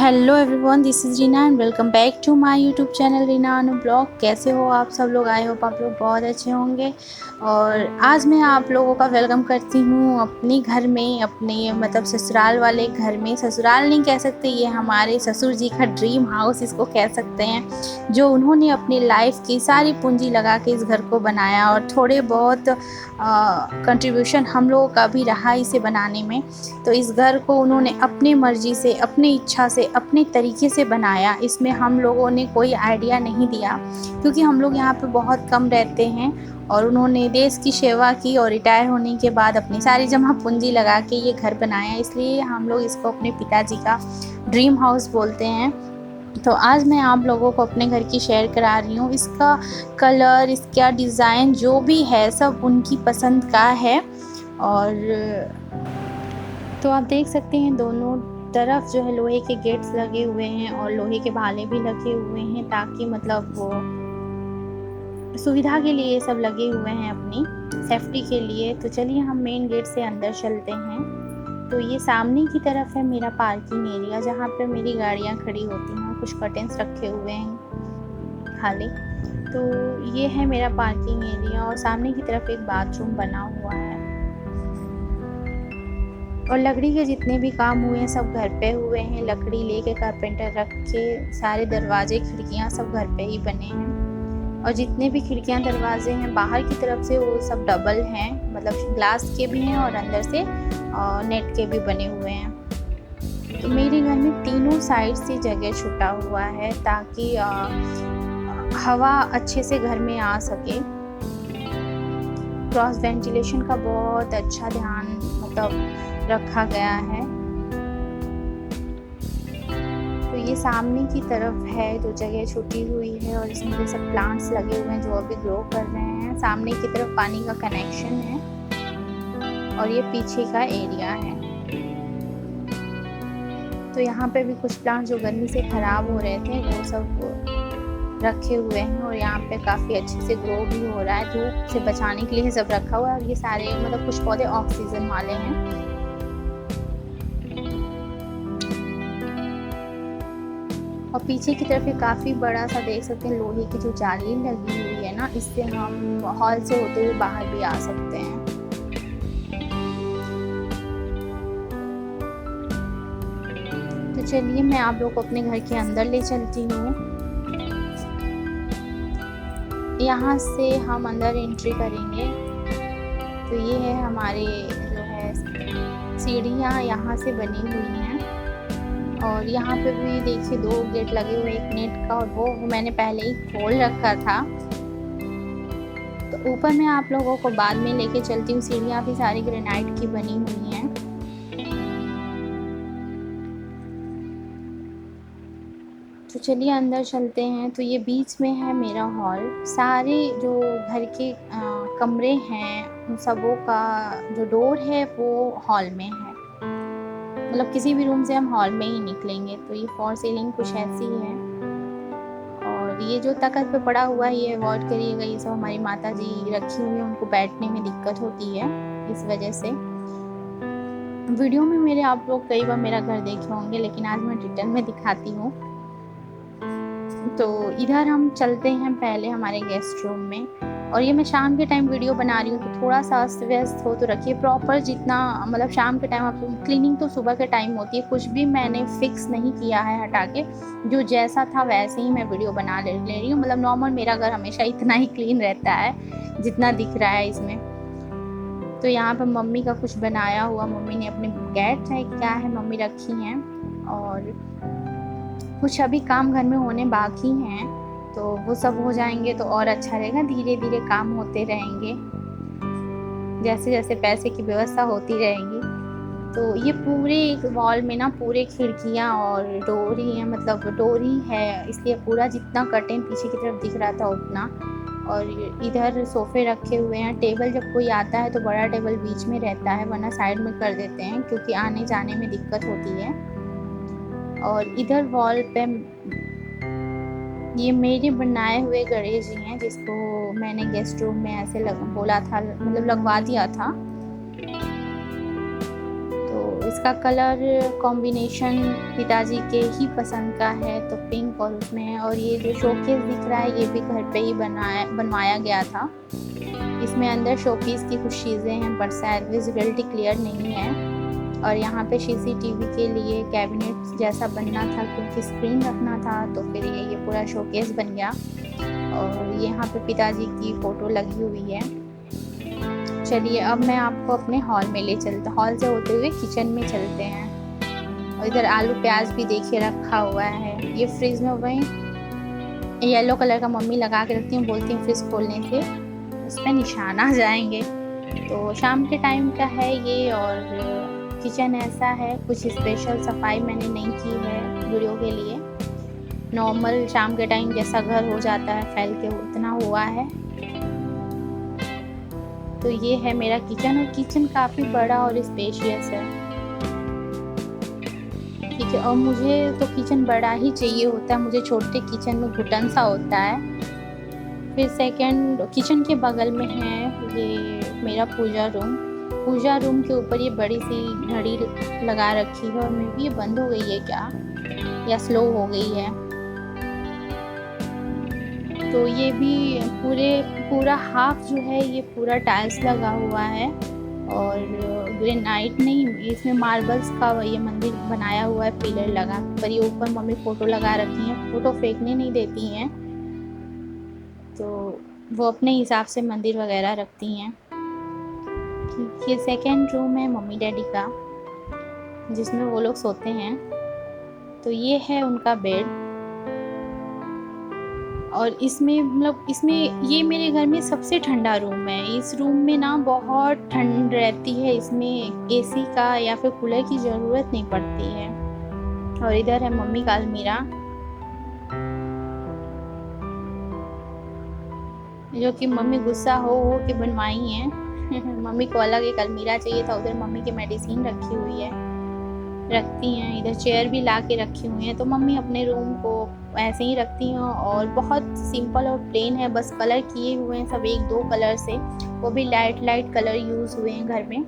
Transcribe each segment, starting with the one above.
Hello everyone, this is Reena and welcome back to my YouTube channel Reena Anu blog. कैसे हो आप सब लोग? आई होप आप लोग बहुत अच्छे होंगे। और आज मैं आप लोगों का वेलकम करती हूँ अपने घर में, अपने मतलब ससुराल वाले घर में। ससुराल नहीं कह सकते, ये हमारे ससुर जी का ड्रीम हाउस इसको कह सकते हैं, जो उन्होंने अपनी लाइफ की सारी पूंजी लगा के इस घर को बनाया और थोड़े बहुत कंट्रीब्यूशन हम लोगों का भी रहा इसे बनाने में। तो इस घर को उन्होंने अपनी मर्ज़ी से, अपनी इच्छा से, अपने तरीके से बनाया। इसमें हम लोगों ने कोई आइडिया नहीं दिया, क्योंकि हम लोग यहाँ पे बहुत कम रहते हैं और उन्होंने देश की सेवा की और रिटायर होने के बाद अपनी सारी जमा पूंजी लगा के ये घर बनाया। इसलिए हम लोग इसको अपने पिताजी का ड्रीम हाउस बोलते हैं। तो आज मैं आप लोगों को अपने घर की शेयर करा रही हूँ। इसका कलर, इसका डिज़ाइन जो भी है सब उनकी पसंद का है। और तो आप देख सकते हैं दोनों तरफ जो है लोहे के गेट्स लगे हुए हैं और लोहे के भाले भी लगे हुए हैं, ताकि मतलब वो सुविधा के लिए सब लगे हुए हैं, अपनी सेफ्टी के लिए। तो चलिए हम मेन गेट से अंदर चलते हैं। तो ये सामने की तरफ है मेरा पार्किंग एरिया, जहाँ पे मेरी गाड़ियाँ खड़ी होती हैं। कुछ कर्टेंस रखे हुए हैं खाली। तो ये है मेरा पार्किंग एरिया और सामने की तरफ एक बाथरूम बना हुआ है। और लकड़ी के जितने भी काम हुए हैं सब घर पे हुए हैं। लकड़ी लेके कारपेंटर रख के सारे दरवाजे खिड़कियां सब घर पे ही बने हैं। और जितने भी खिड़कियां दरवाजे हैं बाहर की तरफ से वो सब डबल हैं, मतलब ग्लास के भी हैं और अंदर से नेट के भी बने हुए हैं। तो मेरे घर में तीनों साइड से जगह छुटा हुआ है, ताकि हवा अच्छे से घर में आ सके। क्रॉस वेंटिलेशन का बहुत अच्छा ध्यान मतलब रखा गया है। तो ये सामने की तरफ है जो जगह छुटी हुई है और इसमें जो सब प्लांट्स लगे हुए हैं जो अभी ग्रो कर रहे हैं। सामने की तरफ पानी का कनेक्शन है और ये पीछे का एरिया है। तो यहाँ पे भी कुछ प्लांट जो गर्मी से ख़राब हो रहे थे वो सब रखे हुए हैं और यहाँ पे काफ़ी अच्छे से ग्रो भी हो रहा है। धूप से बचाने के लिए सब रखा हुआ है। और ये सारे मतलब कुछ पौधे ऑक्सीजन वाले हैं। और पीछे की तरफ ये काफ़ी बड़ा सा देख सकते हैं लोहे की जो जाली लगी हुई है ना, इससे हम हॉल से होते हुए बाहर भी आ सकते हैं। तो चलिए मैं आप लोग को अपने घर के अंदर ले चलती हूँ। यहाँ से हम अंदर एंट्री करेंगे तो ये है हमारे जो है सीढ़ियाँ यहाँ से बनी हुई हैं। और यहाँ पे भी देखिए 2 गेट लगे हुए, एक नेट का और वो मैंने पहले ही खोल रखा था। तो ऊपर मैं आप लोगों को बाद में लेके चलती हूँ। सीढ़ियाँ भी सारी ग्रेनाइट की बनी हुई हैं। तो चलिए अंदर चलते हैं। तो ये बीच में है मेरा हॉल। सारे जो घर के कमरे हैं उन सबों का जो डोर है वो हॉल में है, मतलब किसी भी रूम से हम हॉल में ही निकलेंगे। तो ये फॉर सीलिंग कुछ ऐसी है। और ये जो तख्त पे पड़ा हुआ है ये अवॉइड करिएगा, ये सब हमारी माता जी रखी हुई है, उनको बैठने में दिक्कत होती है, इस वजह से। वीडियो में मेरे आप लोग कई बार मेरा घर देखे होंगे, लेकिन आज मैं डिटेल में दिखाती हूँ। तो इधर हम चलते हैं पहले हमारे गेस्ट रूम में। और ये मैं शाम के टाइम वीडियो बना रही हूँ तो थोड़ा सा अस्त व्यस्त हो तो रखिए प्रॉपर, जितना मतलब शाम के टाइम आप क्लीनिंग तो सुबह के टाइम होती है, कुछ भी मैंने फिक्स नहीं किया है हटा के, जो जैसा था वैसे ही मैं वीडियो बना ले रही हूँ। मतलब नॉर्मल मेरा घर हमेशा इतना ही क्लीन रहता है जितना दिख रहा है इसमें। तो यहाँ पर मम्मी का कुछ बनाया हुआ, मम्मी ने अपने गैट है क्या है मम्मी रखी हैं। और कुछ अभी काम घर में होने बाकी हैं, तो वो सब हो जाएंगे तो और अच्छा रहेगा। धीरे धीरे काम होते रहेंगे, जैसे जैसे पैसे की व्यवस्था होती रहेगी। तो ये पूरे एक वॉल में ना पूरे खिड़कियाँ और डोर ही है, मतलब डोर ही है, इसलिए पूरा जितना कर्टेन पीछे की तरफ दिख रहा था उतना। और इधर सोफ़े रखे हुए हैं। टेबल जब कोई आता है तो बड़ा टेबल बीच में रहता है, वरना साइड में कर देते हैं क्योंकि आने जाने में दिक्कत होती है। और इधर वॉल पे ये मेरे बनाए हुए गणेश जी हैं, जिसको मैंने गेस्ट रूम में ऐसे बोला था, मतलब लगवा दिया था। तो इसका कलर कॉम्बिनेशन पिताजी के ही पसंद का है, तो पिंक और उसमें है। और ये जो शोकेस दिख रहा है ये भी घर पे ही बनवाया गया था। इसमें अंदर शोपीस की कुछ चीज़ें हैं बट शायद विजिबिलिटी क्लियर नहीं है। और यहाँ पे सीसीटीवी के लिए कैबिनेट जैसा बनना था क्योंकि स्क्रीन रखना था, तो फिर ये पूरा शोकेस बन गया। और यहाँ पे पिताजी की फ़ोटो लगी हुई है। चलिए अब मैं आपको अपने हॉल में ले चलता, हॉल से होते हुए किचन में चलते हैं। और इधर आलू प्याज भी देखिए रखा हुआ है। ये फ्रिज में वही येलो कलर का मम्मी लगा के रखती हूँ, बोलती हूँ फ्रिज खोलने से उस पर निशान आ जाएंगे। तो शाम के टाइम का है ये। और किचन ऐसा है, कुछ स्पेशल सफाई मैंने नहीं की है वीडियो के लिए। नॉर्मल शाम के टाइम जैसा घर हो जाता है फैल के उतना हुआ है। तो ये है मेरा किचन, और किचन काफ़ी बड़ा और स्पेशियस है। ठीक है, और मुझे तो किचन बड़ा ही चाहिए होता है, मुझे छोटे किचन में घुटन सा होता है। फिर सेकंड किचन के बगल में है ये मेरा पूजा रूम। पूजा रूम के ऊपर ये बड़ी सी घड़ी लगा रखी है, और मे भी ये बंद हो गई है क्या या स्लो हो गई है। तो ये भी पूरा हाफ जो है ये पूरा टाइल्स लगा हुआ है, और ग्रेनाइट नहीं, इसमें मार्बल्स का ये मंदिर बनाया हुआ है पिलर लगा। पर ये ऊपर मम्मी फ़ोटो लगा रखी हैं, फ़ोटो फेंकने नहीं देती हैं, तो वो अपने हिसाब से मंदिर वगैरह रखती हैं। ये सेकेंड रूम है मम्मी डैडी का, जिसमें वो लोग सोते हैं। तो ये है उनका बेड। और इसमें ये मेरे घर में सबसे ठंडा रूम है। इस रूम में ना बहुत ठंड रहती है, इसमें एसी का या फिर कूलर की ज़रूरत नहीं पड़ती है। और इधर है मम्मी का अलमीरा, जो कि मम्मी गुस्सा हो के बनवाई हैं। मम्मी को अलग एक अलमीरा चाहिए था, उधर मम्मी की मेडिसिन रखी हुई रखती हैं। इधर चेयर भी ला के रखी हुई हैं। तो मम्मी अपने रूम को ऐसे ही रखती हैं, और बहुत सिंपल और प्लेन है, बस कलर किए हुए हैं सब 1-2 कलर से, वो भी लाइट कलर यूज़ हुए हैं घर में।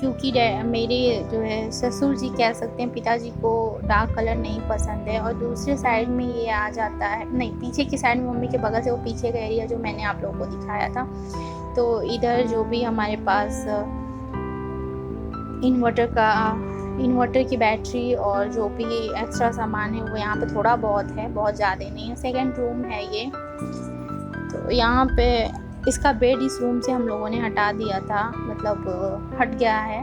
क्योंकि मेरे जो है ससुर जी कह सकते हैं, पिताजी को डार्क कलर नहीं पसंद है। और दूसरे साइड में ये आ जाता है, नहीं पीछे की साइड में मम्मी के बगल से, वो पीछे का एरिया जो मैंने आप लोगों को दिखाया था। तो इधर जो भी हमारे पास इन्वर्टर की बैटरी और जो भी एक्स्ट्रा सामान है वो यहाँ पे थोड़ा बहुत है, बहुत ज़्यादा नहीं है। सेकंड रूम है ये। तो यहाँ पे इसका बेड इस रूम से हम लोगों ने हटा दिया था, मतलब हट गया है।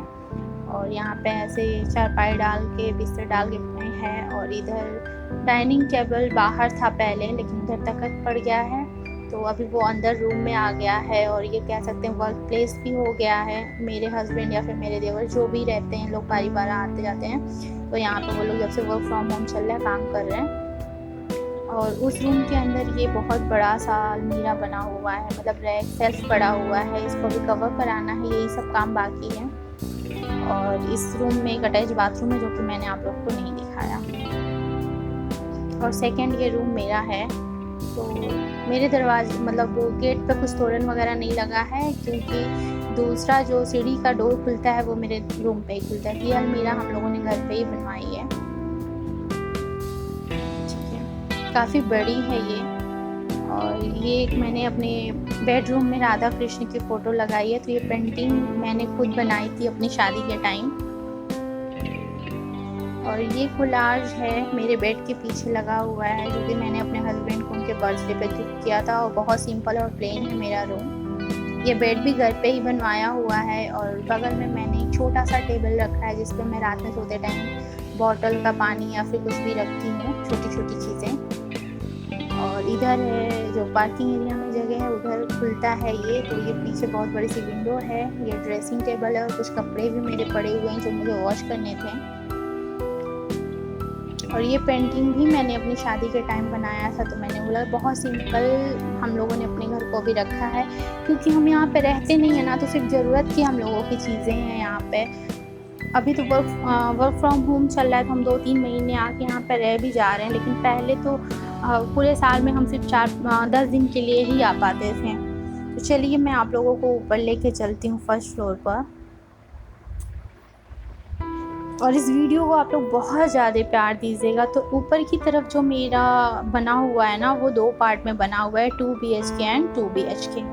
और यहाँ पे ऐसे चारपाई डाल के बिस्तर डाल के है। और इधर डाइनिंग टेबल बाहर था पहले, लेकिन उधर तक पड़ गया है, तो अभी वो अंदर रूम में आ गया है। और ये कह सकते हैं वर्क प्लेस भी हो गया है। मेरे हस्बैंड या फिर मेरे देवर जो भी रहते हैं लोग बारी बार आते जाते हैं, तो यहाँ पे वो लोग जब से वर्क फ्रॉम होम चल रहा है काम कर रहे हैं। और उस रूम के अंदर ये बहुत बड़ा सा अलमीरा बना हुआ है, मतलब रैक सेल्फ पड़ा हुआ है, इसको भी कवर कराना है, यही सब काम बाकी है। और इस रूम में एक अटैच बाथरूम है जो कि मैंने आप लोग को नहीं दिखाया। और सेकेंड ये रूम मेरा है। तो मेरे दरवाजे मतलब गेट पे कुछ तोरण वगैरह नहीं लगा है, क्योंकि दूसरा जो सीढ़ी का डोर खुलता है वो मेरे रूम पे ही खुलता है। ये अलमीरा हम लोगों ने घर पे ही बनवाई है। ठीक है, काफ़ी बड़ी है ये। और ये एक मैंने अपने बेडरूम में राधा कृष्ण की फ़ोटो लगाई है। तो ये पेंटिंग मैंने खुद बनाई थी अपनी शादी के टाइम। और ये कोलाज है मेरे बेड के पीछे लगा हुआ है, जो कि मैंने अपने हस्बैंड को उनके बर्थडे पे गिफ्ट किया था। और बहुत सिंपल और प्लेन है मेरा रूम। ये बेड भी घर पे ही बनवाया हुआ है। और बगल में मैंने एक छोटा सा टेबल रखा है, जिस पे मैं रात में सोते टाइम बॉटल का पानी या फिर कुछ भी रखती हूँ, छोटी छोटी चीज़ें। और इधर है जो पार्किंग एरिया में जगह है, उधर खुलता है ये। तो ये पीछे बहुत बड़ी सी विंडो है। ये ड्रेसिंग टेबल है, और कुछ कपड़े भी मेरे पड़े हुए हैं जो मुझे वॉश करने थे। और ये पेंटिंग भी मैंने अपनी शादी के टाइम बनाया था। तो मैंने बोला बहुत सिंपल हम लोगों ने अपने घर को भी रखा है, क्योंकि हम यहाँ पे रहते नहीं है ना, तो सिर्फ ज़रूरत की हम लोगों की चीज़ें हैं यहाँ पे। अभी तो वर्क फ्रॉम होम चल रहा है, तो हम 2-3 महीने आके यहाँ पे रह भी जा रहे हैं। लेकिन पहले तो पूरे साल में हम सिर्फ 4-10 दिन के लिए ही आ पाते थे। तो चलिए मैं आप लोगों को ऊपर लेके चलती हूँ फर्स्ट फ्लोर पर। और इस वीडियो को आप लोग बहुत ज़्यादा प्यार दीजिएगा। तो ऊपर की तरफ जो मेरा बना हुआ है ना, वो 2 पार्ट में बना हुआ है, 2 BHK एंड 2 BHK।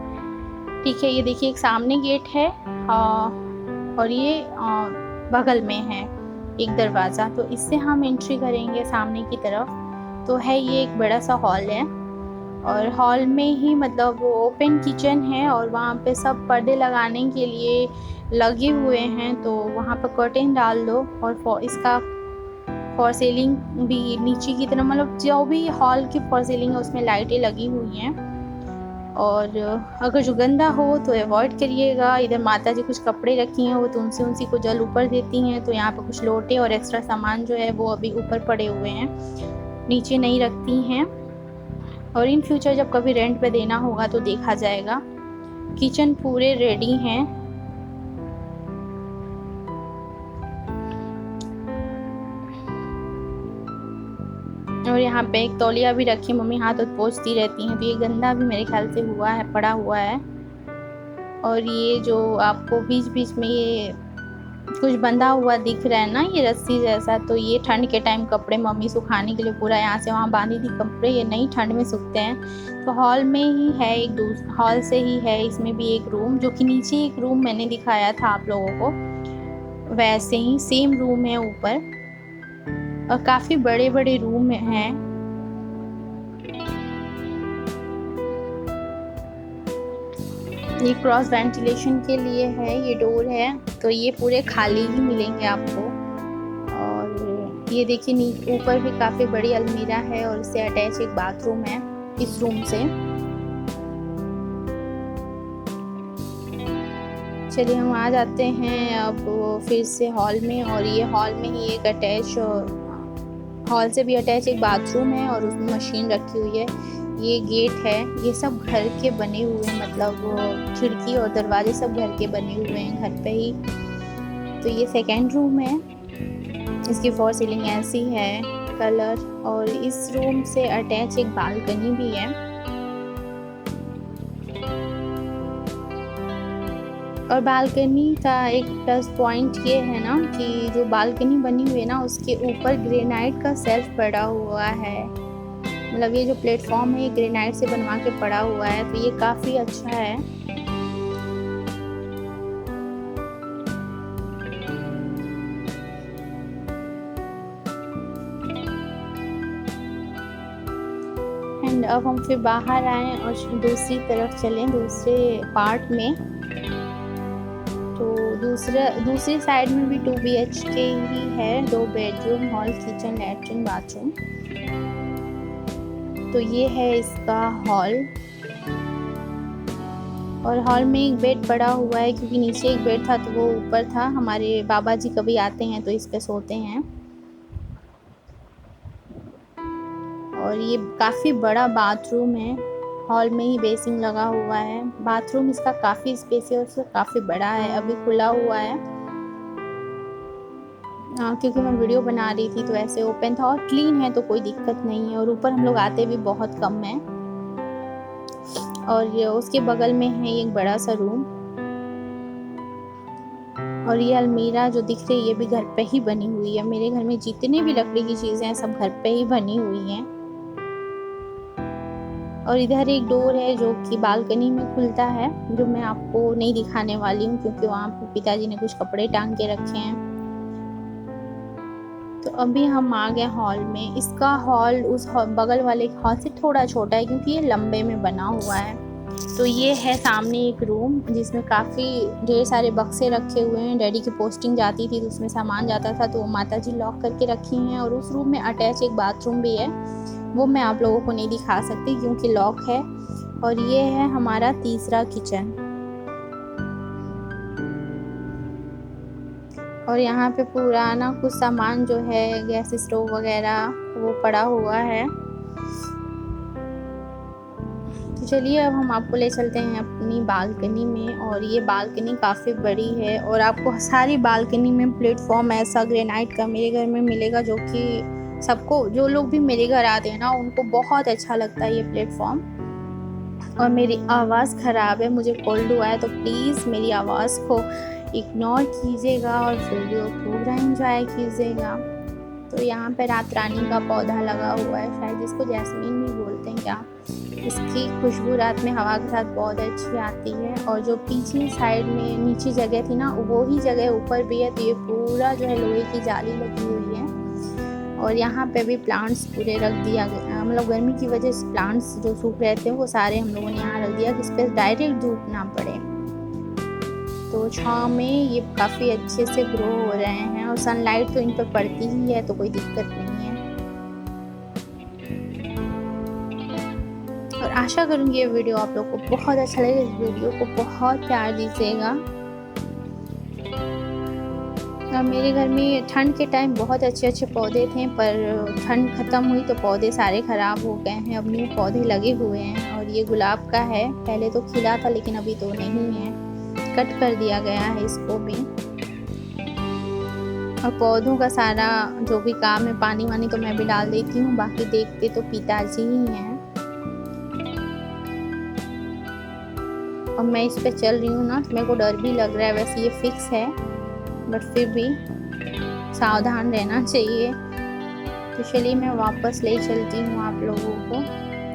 ठीक है, ये देखिए एक सामने गेट है और ये बगल में है एक दरवाज़ा। तो इससे हम एंट्री करेंगे सामने की तरफ, तो है ये एक बड़ा सा हॉल है। और हॉल में ही मतलब ओपन किचन है और वहाँ पे सब पर्दे लगाने के लिए लगे हुए हैं, तो वहाँ पर कर्टेन डाल दो। और इसका फॉर सीलिंग भी नीचे की तरफ, मतलब जो भी हॉल की फॉर सीलिंग है उसमें लाइटें लगी हुई हैं। और अगर जो गंदा हो तो अवॉइड करिएगा। इधर माता जी कुछ कपड़े रखी हैं, वो तुलसी को जल ऊपर देती हैं, तो यहाँ पर कुछ लोटे और एक्स्ट्रा सामान जो है वो अभी ऊपर पड़े हुए हैं, नीचे नहीं रखती हैं। और इन फ्यूचर जब कभी रेंट पे देना होगा तो देखा जाएगा। किचन पूरे रेडी हैं। और यहाँ पे एक तौलिया भी रखी, मम्मी हाथ तो पोंछती रहती हैं, तो ये गंदा भी मेरे ख्याल से हुआ है, पड़ा हुआ है। और ये जो आपको बीच बीच में ये कुछ बंधा हुआ दिख रहा है ना, ये रस्सी जैसा, तो ये ठंड के टाइम कपड़े मम्मी सुखाने के लिए पूरा यहाँ से वहाँ बांधी थी कपड़े, ये नहीं ठंड में सूखते हैं। तो हॉल में ही है, एक हॉल से ही है इसमें भी एक रूम, जो कि नीचे एक रूम मैंने दिखाया था आप लोगों को, वैसे ही सेम रूम है ऊपर। और काफ़ी बड़े बड़े रूम हैं। ये क्रॉस वेंटिलेशन के लिए है, ये डोर है, तो ये पूरे खाली ही मिलेंगे आपको। और ये देखिए ऊपर भी काफ़ी बड़ी अलमीरा है और इससे अटैच एक बाथरूम है इस रूम से। चलिए हम आ जाते हैं अब फिर से हॉल में। और ये हॉल में ही एक अटैच, हॉल से भी अटैच एक बाथरूम है और उसमें मशीन रखी हुई है। ये गेट है, ये सब घर के बने हुए हैं, मतलब खिड़की और दरवाजे सब घर के बने हुए हैं घर पे ही। तो ये सेकेंड रूम है, इसकी फॉर सीलिंग ऐसी है कलर। और इस रूम से अटैच एक बालकनी भी है। और बालकनी का एक प्लस पॉइंट ये है ना कि जो बालकनी बनी हुई है ना, उसके ऊपर ग्रेनाइट का सेल्फ पड़ा हुआ है, मतलब ये जो प्लेटफॉर्म है ये ग्रेनाइट से बनवा के पड़ा हुआ है, तो ये काफ़ी अच्छा है। एंड अब हम फिर बाहर आए और दूसरी तरफ चलें, दूसरे पार्ट में। तो दूसरी साइड में भी 2 BHK ही है, 2 bedroom, hall, kitchen, latrine, bathroom. तो ये है इसका हॉल। और हॉल में एक बेड पड़ा हुआ है, क्योंकि नीचे एक बेड था तो वो ऊपर था। हमारे बाबा जी कभी आते हैं तो इस पे सोते हैं। और ये काफ़ी बड़ा बाथरूम है, हॉल में ही बेसिन लगा हुआ है। बाथरूम इसका काफ़ी स्पेसियस, काफ़ी बड़ा है, अभी खुला हुआ है क्योंकि मैं वीडियो बना रही थी तो ऐसे ओपन था। और क्लीन है तो कोई दिक्कत नहीं है। और ऊपर हम लोग आते भी बहुत कम हैं। और ये उसके बगल में है एक बड़ा सा रूम। और ये अलमीरा जो दिख रही है ये भी घर पे ही बनी हुई है। मेरे घर में जितनी भी लकड़ी की चीज़ें हैं सब घर पे ही बनी हुई हैं। और इधर एक डोर है जो कि बालकनी में खुलता है, जो मैं आपको नहीं दिखाने वाली हूँ क्योंकि वहाँ पे पिताजी ने कुछ कपड़े टांग के रखे हैं। तो अभी हम आ गए हॉल में। इसका हॉल उस बगल वाले हॉल से थोड़ा छोटा है क्योंकि ये लंबे में बना हुआ है। तो ये है सामने एक रूम जिसमें काफ़ी ढेर सारे बक्से रखे हुए हैं। डैडी की पोस्टिंग जाती थी तो उसमें सामान जाता था, तो वो माता जी लॉक करके रखी हैं। और उस रूम में अटैच एक बाथरूम भी है, वो मैं आप लोगों को नहीं दिखा सकती क्योंकि लॉक है। और ये है हमारा तीसरा किचन। और यहाँ पे पुराना कुछ सामान जो है, गैस स्टोव वगैरह, वो पड़ा हुआ है। तो चलिए अब हम आपको ले चलते हैं अपनी बालकनी में। और ये बालकनी काफ़ी बड़ी है और आपको सारी बालकनी में प्लेटफॉर्म ऐसा ग्रेनाइट का मेरे घर में मिलेगा, जो कि सबको, जो लोग भी मेरे घर आते हैं ना, उनको बहुत अच्छा लगता है ये प्लेटफॉर्म। और मेरी आवाज़ ख़राब है, मुझे कोल्ड हुआ है, तो प्लीज़ मेरी आवाज़ को इग्नोर कीजिएगा और वीडियो पूरा एंजॉय कीजिएगा। तो यहाँ पे रात रानी का पौधा लगा हुआ है, शायद इसको जैस्मीन भी बोलते हैं क्या। इसकी खुशबू रात में हवा के साथ बहुत अच्छी आती है। और जो पीछे साइड में नीचे जगह थी ना, वो ही जगह ऊपर भी है। तो ये पूरा जो है लोहे की जाली लगी हुई है। और यहाँ पे भी प्लांट्स पूरे रख दिया गया, मतलब गर्मी की वजह से प्लांट्स जो सूख रहे थे वो सारे हम लोगों ने यहाँ रख दिया कि इस पर डायरेक्ट धूप ना पड़े। तो छाँव में ये काफ़ी अच्छे से ग्रो हो रहे हैं और सनलाइट तो इन पर पड़ती ही है, तो कोई दिक्कत नहीं है। और आशा करूँगी ये वीडियो आप लोग को बहुत अच्छा लगे। इस वीडियो को बहुत प्यार दीजिएगा। मेरे घर में ठंड के टाइम बहुत अच्छे पौधे थे, पर ठंड ख़त्म हुई तो पौधे सारे ख़राब हो गए हैं। अब न्यू पौधे लगे हुए हैं। और ये गुलाब का है, पहले तो खिला था लेकिन अभी तो नहीं है, कट कर दिया गया है इसको भी। और पौधों का सारा जो भी काम है, पानी वानी तो मैं भी डाल देती हूँ, बाकी देखते तो पिताजी ही हैं। और मैं इस पे चल रही हूँ ना, तो मेरे को डर भी लग रहा है। वैसे ये फिक्स है बट फिर भी सावधान रहना चाहिए। तो चलिए मैं वापस ले चलती हूँ आप लोगों को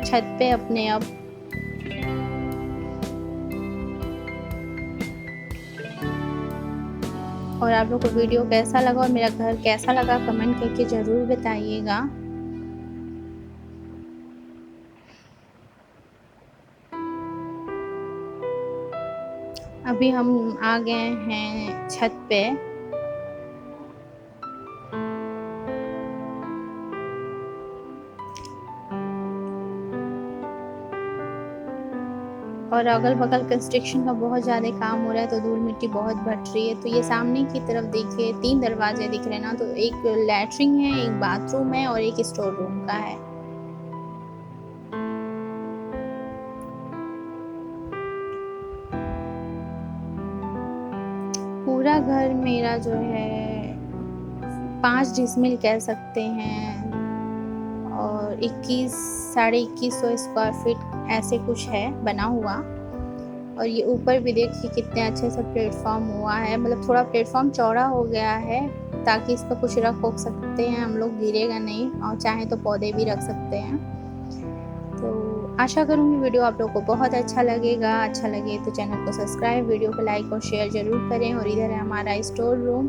छत पे अपने। अब और आप लोग को वीडियो कैसा लगा और मेरा घर कैसा लगा कमेंट करके ज़रूर बताइएगा। अभी हम आ गए हैं छत पे। और अगल बगल कंस्ट्रक्शन का बहुत ज़्यादा काम हो रहा है, तो धूल मिट्टी बहुत भट रही है। तो ये सामने की तरफ देखिए 3 दरवाजे दिख रहे हैं ना, तो एक लैट्रिन है, एक बाथरूम है और एक स्टोर रूम का है। पूरा घर मेरा जो है 5 डिसमिल कह सकते हैं और 21-21.5 स्क्वायर फीट ऐसे कुछ है बना हुआ। और ये ऊपर भी देखिए कितने अच्छे से प्लेटफॉर्म हुआ है, मतलब थोड़ा प्लेटफॉर्म चौड़ा हो गया है ताकि इस पर कुछ रख सकते हैं हम लोग, गिरेगा नहीं। और चाहे तो पौधे भी रख सकते हैं। तो आशा करूँगी वीडियो आप लोगों को बहुत अच्छा लगेगा। अच्छा लगे तो चैनल को सब्सक्राइब, वीडियो को लाइक और शेयर ज़रूर करें। और इधर है हमारा स्टोर रूम।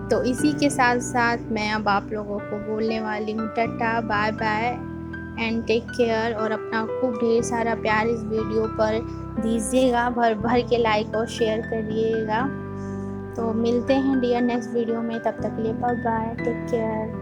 तो इसी के साथ साथ मैं अब आप लोगों को बोलने वाली हूँ tata, bye bye and take care. और अपना खूब ढेर सारा प्यार इस वीडियो पर दीजिएगा, भर भर के लाइक और शेयर करिएगा। तो मिलते हैं डियर नेक्स्ट वीडियो में, तब तक के लिए बाय बाय, टेक केयर।